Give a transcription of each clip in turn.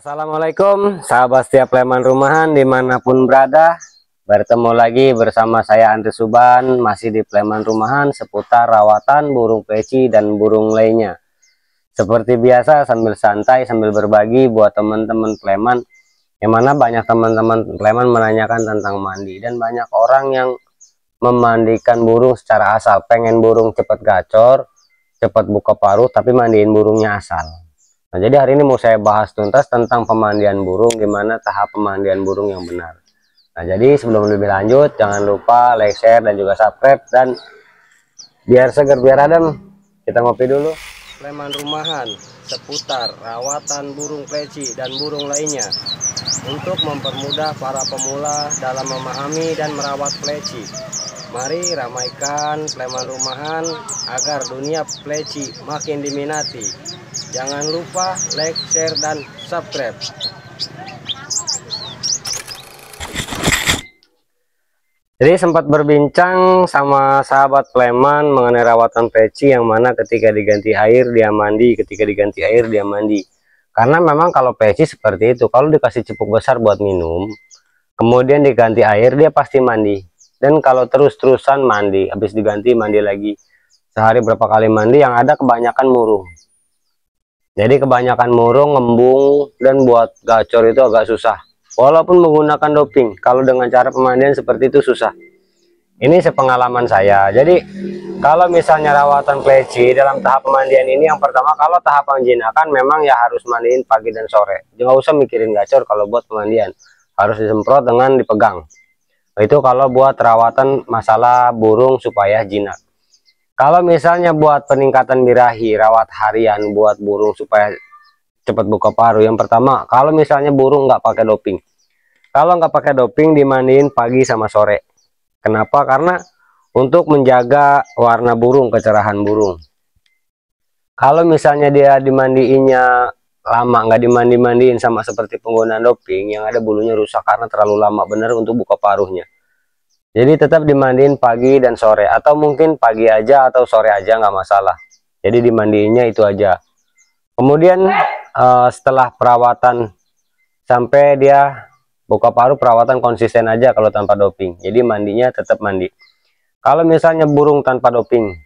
Assalamualaikum sahabat setiap Pleman Rumahan dimanapun berada. Bertemu lagi bersama saya Andri Suban, masih di Pleman Rumahan seputar rawatan burung peci dan burung lainnya. Seperti biasa sambil santai sambil berbagi buat teman-teman Pleman, yang mana banyak teman-teman Pleman menanyakan tentang mandi, dan banyak orang yang memandikan burung secara asal, pengen burung cepat gacor, cepat buka paruh, tapi mandiin burungnya asal. Nah, jadi hari ini mau saya bahas tuntas tentang pemandian burung, gimana tahap pemandian burung yang benar. Nah, jadi sebelum lebih lanjut, jangan lupa like, share, dan juga subscribe. Dan biar seger, biar adem, kita ngopi dulu. Pleman Rumahan seputar rawatan burung pleci dan burung lainnya, untuk mempermudah para pemula dalam memahami dan merawat pleci. Mari ramaikan Pleman Rumahan agar dunia pleci makin diminati. Jangan lupa like, share, dan subscribe. Jadi sempat berbincang sama sahabat Pleman mengenai rawatan peci, yang mana ketika diganti air dia mandi, ketika diganti air dia mandi. Karena memang kalau peci seperti itu, kalau dikasih cipuk besar buat minum, kemudian diganti air, dia pasti mandi. Dan kalau terus-terusan mandi, habis diganti mandi lagi, sehari berapa kali mandi, yang ada kebanyakan murung. Jadi kebanyakan murung, ngembung, dan buat gacor itu agak susah. Walaupun menggunakan doping, kalau dengan cara pemandian seperti itu susah. Ini sepengalaman saya. Jadi kalau misalnya rawatan pleci dalam tahap pemandian ini, yang pertama kalau tahap penjinakan memang ya harus mandiin pagi dan sore. Jangan usah mikirin gacor kalau buat pemandian. Harus disemprot dengan dipegang. Itu kalau buat rawatan masalah burung supaya jinak. Kalau misalnya buat peningkatan birahi, rawat harian buat burung supaya cepat buka paruh, yang pertama kalau misalnya burung nggak pakai doping. Kalau nggak pakai doping, dimandiin pagi sama sore. Kenapa? Karena untuk menjaga warna burung, kecerahan burung. Kalau misalnya dia dimandiinnya lama, nggak dimandi-mandiin sama seperti penggunaan doping, yang ada bulunya rusak karena terlalu lama bener untuk buka paruhnya. Jadi tetap dimandiin pagi dan sore, atau mungkin pagi aja atau sore aja nggak masalah. Jadi dimandiinnya itu aja. Kemudian setelah perawatan sampai dia buka paruh, perawatan konsisten aja kalau tanpa doping. Jadi mandinya tetap mandi. Kalau misalnya burung tanpa doping,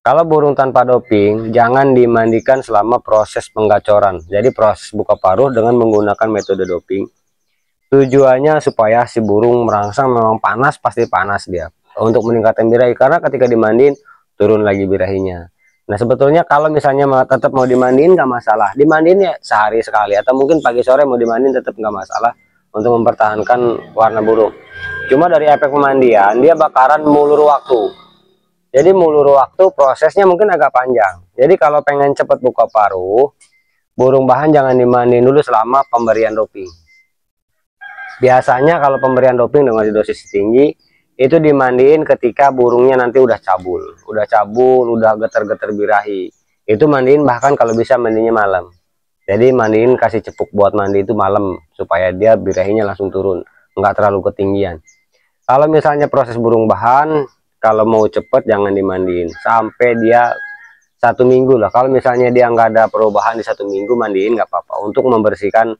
kalau burung tanpa doping jangan dimandikan selama proses penggacoran. Jadi proses buka paruh dengan menggunakan metode doping, tujuannya supaya si burung merangsang, memang panas, pasti panas dia, untuk meningkatkan birahi. Karena ketika dimandiin turun lagi birahinya. Nah sebetulnya kalau misalnya tetap mau dimandiin nggak masalah, dimandiin ya sehari sekali, atau mungkin pagi sore mau dimandiin tetap nggak masalah untuk mempertahankan warna burung. Cuma dari efek pemandian dia bakaran mulur waktu. Jadi mulur waktu, prosesnya mungkin agak panjang. Jadi kalau pengen cepat buka paruh, burung bahan jangan dimandiin dulu selama pemberian doping. Biasanya kalau pemberian doping dengan dosis tinggi itu dimandiin ketika burungnya nanti udah cabul, udah geter-geter birahi. Itu mandiin, bahkan kalau bisa mandinya malam. Jadi mandiin, kasih cepuk buat mandi itu malam supaya dia birahinya langsung turun, nggak terlalu ketinggian. Kalau misalnya proses burung bahan, kalau mau cepet jangan dimandiin sampai dia 1 minggu lah. Kalau misalnya dia nggak ada perubahan di 1 minggu, mandiin nggak apa-apa untuk membersihkan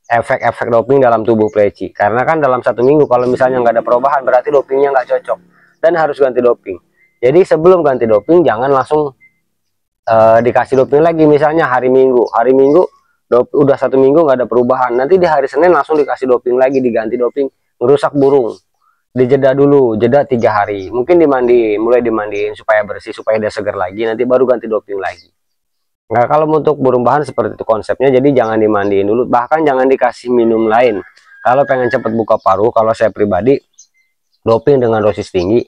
efek-efek doping dalam tubuh pleci. Karena kan dalam 1 minggu kalau misalnya nggak ada perubahan, berarti dopingnya nggak cocok dan harus ganti doping. Jadi sebelum ganti doping jangan langsung dikasih doping lagi. Misalnya hari Minggu udah 1 minggu nggak ada perubahan, nanti di hari Senin langsung dikasih doping lagi, diganti doping, merusak burung. Dijeda dulu, jeda 3 hari, mungkin mulai dimandiin supaya bersih, supaya dia segar lagi, nanti baru ganti doping lagi. Nah kalau untuk burung bahan seperti itu konsepnya. Jadi jangan dimandiin dulu, bahkan jangan dikasih minum lain. Kalau pengen cepat buka paruh, kalau saya pribadi doping dengan dosis tinggi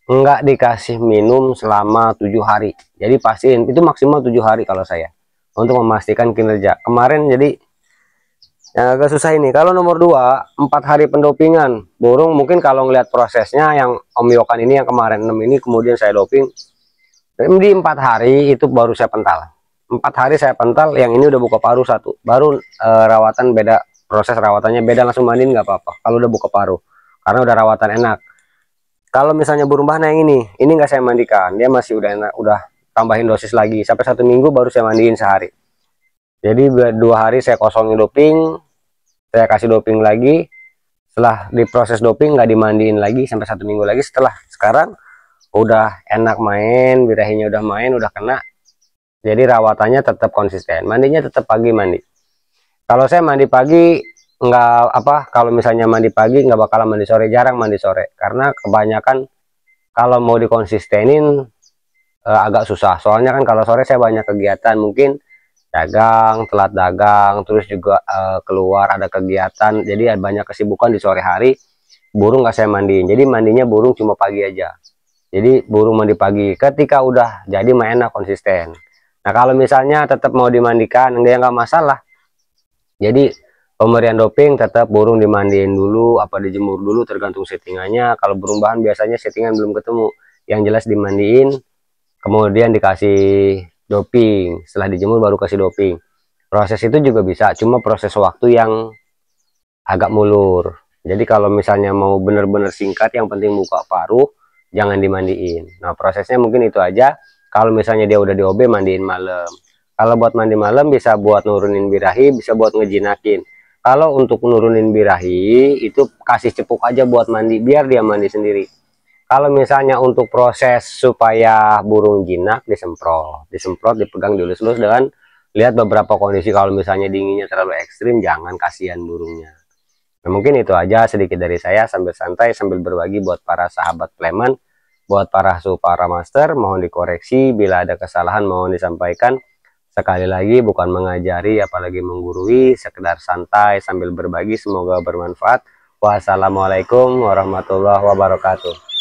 nggak dikasih minum selama 7 hari. Jadi pastiin itu maksimal 7 hari kalau saya, untuk memastikan kinerja. Kemarin jadi yang agak susah ini, kalau nomor 2 4 hari pendopingan burung, mungkin kalau ngelihat prosesnya yang Om Yokan ini yang kemarin 6 ini, kemudian saya doping di 4 hari itu baru saya pental. 4 hari saya pental, yang ini udah buka paruh 1, baru rawatan beda, proses rawatannya beda, langsung mandiin nggak apa-apa kalau udah buka paruh, karena udah rawatan enak. Kalau misalnya burung bahan yang ini nggak saya mandikan, dia masih udah enak, udah tambahin dosis lagi sampai 1 minggu baru saya mandiin sehari. Jadi 2 hari saya kosongin doping, saya kasih doping lagi. Setelah diproses doping nggak dimandiin lagi sampai 1 minggu lagi. Setelah sekarang udah enak main, birahinya udah main, udah kena. Jadi rawatannya tetap konsisten, mandinya tetap pagi mandi. Kalau saya mandi pagi nggak apa, kalau misalnya mandi pagi nggak bakalan mandi sore, jarang mandi sore karena kebanyakan kalau mau dikonsistenin agak susah. Soalnya kan kalau sore saya banyak kegiatan, mungkin dagang, telat dagang, terus juga keluar ada kegiatan, jadi ada banyak kesibukan di sore hari. Burung nggak saya mandiin, jadi mandinya burung cuma pagi aja. Jadi burung mandi pagi, ketika udah jadi main enak konsisten. Nah kalau misalnya tetap mau dimandikan nggak masalah, jadi pemberian doping tetap burung dimandiin dulu apa dijemur dulu tergantung settingannya. Kalau burung bahan biasanya settingan belum ketemu, yang jelas dimandiin kemudian dikasih doping, setelah dijemur baru kasih doping. Proses itu juga bisa, cuma proses waktu yang agak mulur. Jadi kalau misalnya mau benar-benar singkat, yang penting buka paruh, jangan dimandiin. Nah prosesnya mungkin itu aja. Kalau misalnya dia udah di OB, mandiin malam. Kalau buat mandi malam bisa buat nurunin birahi, bisa buat ngejinakin. Kalau untuk nurunin birahi itu kasih cepuk aja buat mandi, biar dia mandi sendiri. Kalau misalnya untuk proses supaya burung jinak, disemprot, dipegang, dilus-lus, dengan lihat beberapa kondisi. Kalau misalnya dinginnya terlalu ekstrim, jangan, kasihan burungnya. Nah, mungkin itu aja sedikit dari saya, sambil santai sambil berbagi buat para sahabat Playman, buat para para master, mohon dikoreksi bila ada kesalahan, mohon disampaikan. Sekali lagi bukan mengajari apalagi menggurui, sekedar santai sambil berbagi, semoga bermanfaat. Wassalamualaikum warahmatullahi wabarakatuh.